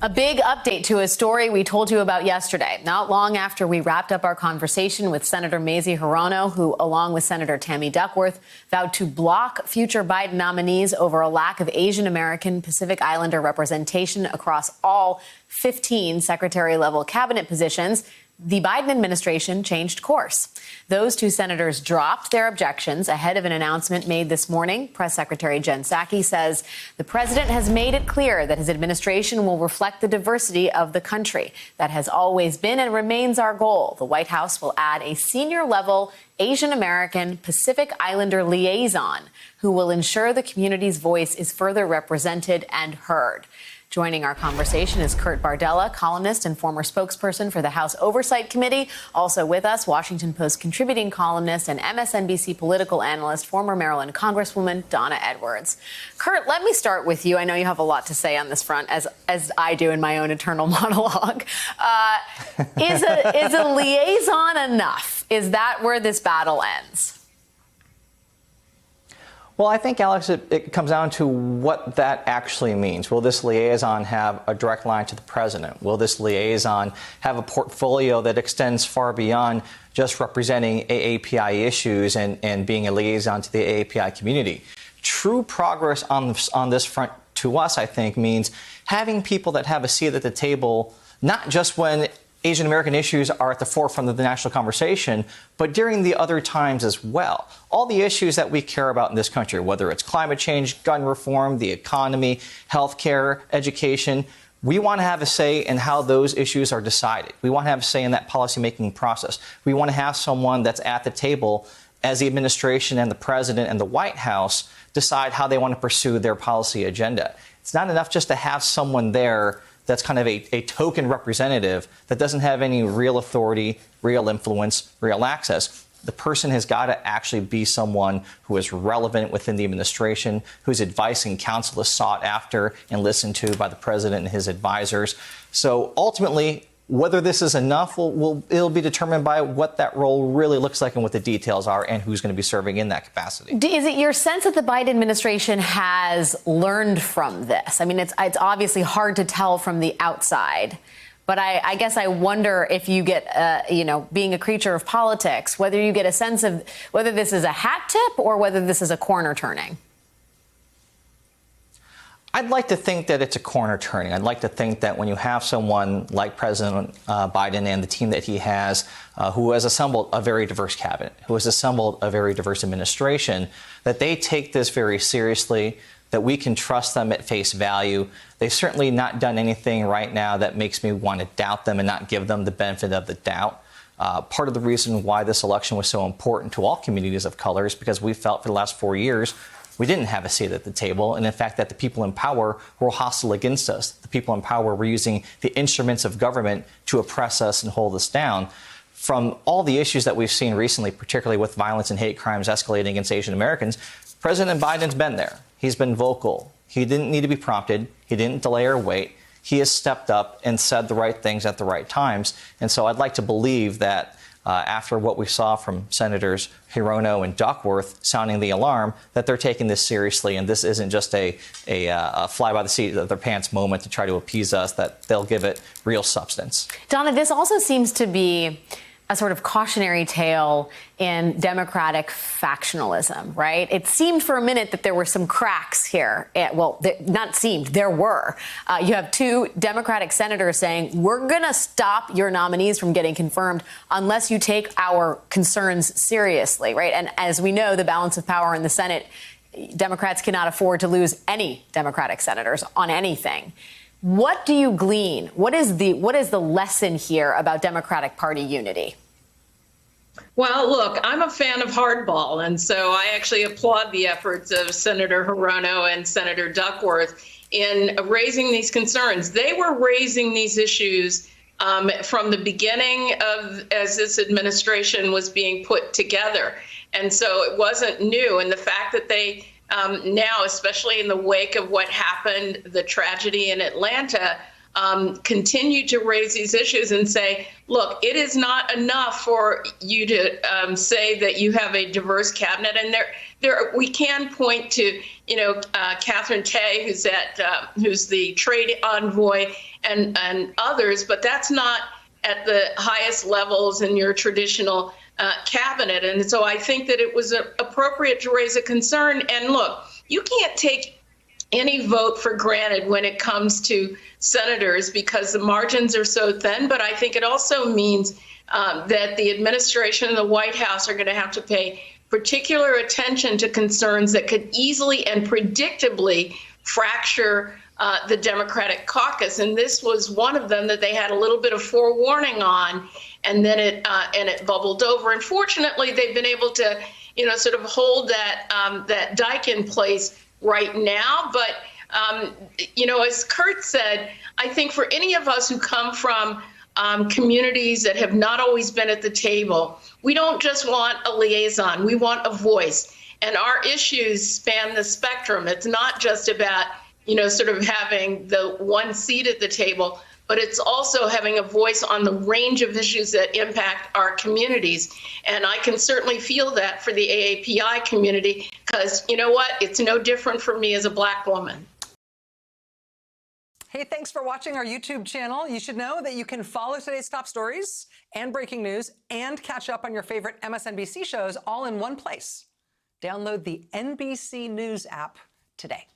A big update to a story we told you about yesterday, not long after we wrapped up our conversation with Senator Mazie Hirono, who, along with Senator Tammy Duckworth, vowed to block future Biden nominees over a lack of Asian American Pacific Islander representation across all 15 secretary-level cabinet positions. The Biden administration changed course. Those two senators dropped their objections ahead of an announcement made this morning. Press Secretary Jen Psaki says the president has made it clear that his administration will reflect the diversity of the country. That has always been and remains our goal. The White House will add a senior-level Asian American Pacific Islander liaison who will ensure the community's voice is further represented and heard. Joining our conversation is Kurt Bardella, columnist and former spokesperson for the House Oversight Committee. Also with us, Washington Post contributing columnist and MSNBC political analyst, former Maryland Congresswoman Donna Edwards. Kurt, let me start with you. I know you have a lot to say on this front, as I do in my own internal monologue. Is a liaison enough? Is that where this battle ends? Well, I think, Alex, it comes down to what that actually means. Will this liaison have a direct line to the president? Will this liaison have a portfolio that extends far beyond just representing AAPI issues and being a liaison to the AAPI community? True progress on this front to us, I think, means having people that have a seat at the table, not just when Asian American issues are at the forefront of the national conversation, but during the other times as well. All the issues that we care about in this country, whether it's climate change, gun reform, the economy, healthcare, education, we want to have a say in how those issues are decided. We want to have a say in that policymaking process. We want to have someone that's at the table as the administration and the president and the White House decide how they want to pursue their policy agenda. It's not enough just to have someone there that's kind of a token representative that doesn't have any real authority, real influence, real access. The person has got to actually be someone who is relevant within the administration, whose advice and counsel is sought after and listened to by the president and his advisors. So ultimately, whether this is enough, it'll be determined by what that role really looks like and what the details are and who's going to be serving in that capacity. Is it your sense that the Biden administration has learned from this? I mean, it's obviously hard to tell from the outside, but I guess I wonder if you get, being a creature of politics, whether you get a sense of whether this is a hat tip or whether this is a corner turning. I'd like to think that it's a corner turning. I'd like to think that when you have someone like President Biden and the team that he has, who has assembled a very diverse cabinet, who has assembled a very diverse administration, that they take this very seriously, that we can trust them at face value. They've certainly not done anything right now that makes me want to doubt them and not give them the benefit of the doubt. Part of the reason why this election was so important to all communities of color is because we felt for the last 4 years we didn't have a seat at the table, and in fact that the people in power were hostile against us. The people in power were using the instruments of government to oppress us and hold us down. From all the issues that we've seen recently, particularly with violence and hate crimes escalating against Asian Americans, President Biden's been there. He's been vocal. He didn't need to be prompted. He didn't delay or wait. He has stepped up and said the right things at the right times. And so I'd like to believe that after what we saw from Senators Hirono and Duckworth sounding the alarm, that they're taking this seriously, and this isn't just a fly by the seat of their pants moment to try to appease us, that they'll give it real substance. Donna, this also seems to be a sort of cautionary tale in Democratic factionalism, right? It seemed for a minute that there were some cracks here. There were. You have two Democratic senators saying, we're going to stop your nominees from getting confirmed unless you take our concerns seriously, right? And as we know, the balance of power in the Senate, Democrats cannot afford to lose any Democratic senators on anything. What do you glean? What is the lesson here about Democratic Party unity? Well, look, I'm a fan of hardball, and so I actually applaud the efforts of Senator Hirono and Senator Duckworth in raising these concerns. They were raising these issues from the beginning as this administration was being put together. And so it wasn't new. And the fact that they now, especially in the wake of what happened, the tragedy in Atlanta, continue to raise these issues and say, look, it is not enough for you to say that you have a diverse cabinet. And we can point to, Catherine Tay, who's the trade envoy, and others, but that's not at the highest levels in your traditional cabinet. And so I think that it was appropriate to raise a concern. And look, you can't take any vote for granted when it comes to senators because the margins are so thin. But I think it also means that the administration and the White House are going to have to pay particular attention to concerns that could easily and predictably fracture the Democratic caucus. And this was one of them that they had a little bit of forewarning on, and then it bubbled over. And fortunately, they've been able to, sort of hold that dike in place right now. But, as Kurt said, I think for any of us who come from communities that have not always been at the table, we don't just want a liaison, we want a voice. And our issues span the spectrum. It's not just about, sort of having the one seat at the table, but it's also having a voice on the range of issues that impact our communities. And I can certainly feel that for the AAPI community, because you know what? It's no different for me as a Black woman. Hey, thanks for watching our YouTube channel. You should know that you can follow today's top stories and breaking news and catch up on your favorite MSNBC shows all in one place. Download the NBC News app today.